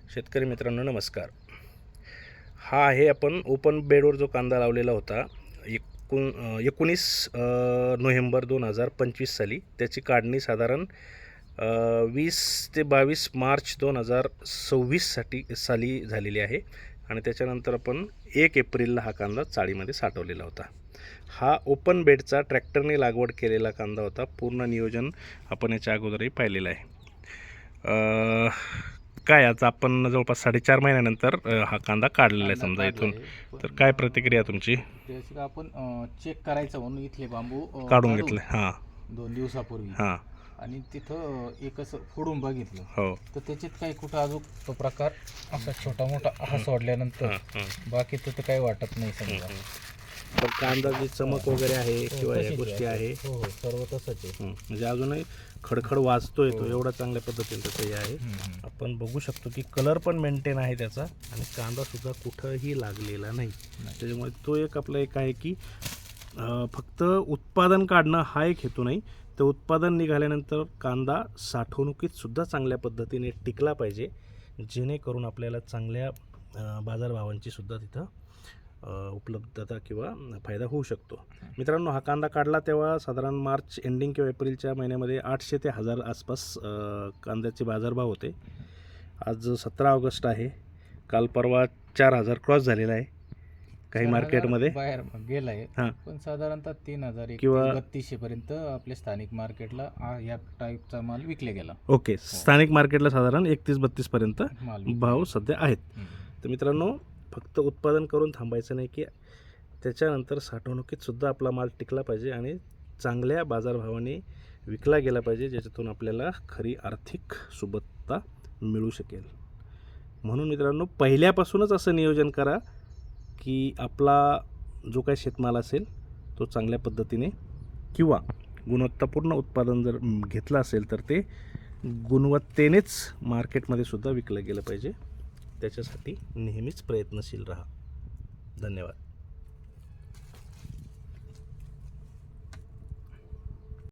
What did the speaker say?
शेतकरी मित्रांनो नमस्कार. हा आहे आपण ओपन बेडवर जो कांदा लावलेला होता 19 नोव्हेंबर 2025 साली. त्याची काढणी साधारण 20 ते 22 मार्च 2026 साली झालेली आहे आणि त्याच्यानंतर आपण 1 एप्रिलला हा कांदा चाळीमध्ये साठवलेला होता. हा ओपन बेडचा ट्रॅक्टरने लागवड केलेला कांदा होता. पूर्ण नियोजन आपण याच्या अगोदरही पाहिलेलं आहे. काय आता आपण जवळपास 4.5 महिन्यानंतर हा कांदा काढलेला आहे समजा इथून, तर काय प्रतिक्रिया तुमची? त्याची आपण चेक करायचं म्हणून इथले बांबू काढून घेतले. हां 2 दिवसापूर्वी हां आणि तिथं एक असं फोडून बघितलं. हो तर त्याच्यात काही कुठं अजून तो प्रकार असा छोटा मोठा हा सोडल्यानंतर बाकी तर काही वाटत नाही समजा. तर कांदाची चमक वगैरे आहे किंवा या गोष्टी आहे हो सर्व तसंच आहे. म्हणजे अजूनही खडखड वाजतोय तो, एवढा चांगल्या पद्धतीने त्याचं हे आहे. आपण बघू शकतो की कलर पण मेंटेन आहे त्याचा आणि कांदा सुद्धा कुठंही लागलेला नाही. त्याच्यामुळे तो एक आपला एक आहे की फक्त उत्पादन काढणं हा एक हेतू नाही, तर उत्पादन निघाल्यानंतर कांदा साठवणुकीत सुद्धा चांगल्या पद्धतीने टिकला पाहिजे, जेणेकरून आपल्याला चांगल्या बाजारभावांची सुद्धा तिथं उपलब्धता किंवा फायदा होऊ शकतो. मित्रांनो, हा कांदा काढला तेव्हा साधारण मार्च एंडिंग किंवा एप्रिलच्या महिन्यामध्ये 800 ते 1000 आसपास कांद्याचे बाजारभाव होते. आज 17 ऑगस्ट आहे. काल परवा 4000 क्रॉस झालेला आहे काही मार्केटमध्ये बाहेर गेला आहे. हां पण साधारणतः 3000 किंवा 3200 पर्यंत आपल्या स्थानिक मार्केटला या टाईपचा माल विकले गेला. ओके, स्थानिक मार्केटला साधारण 31-32 पर्यंत भाव सध्या आहेत. तर मित्रांनो, फक्त उत्पादन करून थांबायचं नाही की त्याच्यानंतर साठवणुकीत सुद्धा आपला माल टिकला पाहिजे आणि चांगल्या बाजारभावाने विकला गेला पाहिजे, ज्याच्यातून आपल्याला खरी आर्थिक सुबत्ता मिळू शकेल. म्हणून मित्रांनो, पहिल्यापासूनच असं नियोजन करा की आपला जो काही शेतमाल असेल तो चांगल्या पद्धतीने किंवा गुणवत्तापूर्ण उत्पादन जर घेतलं असेल तर ते गुणवत्तेनेच मार्केटमध्ये सुद्धा विकलं गेलं पाहिजे. त्याच्यासाठी नेहमीच प्रयत्नशील राहा. धन्यवाद.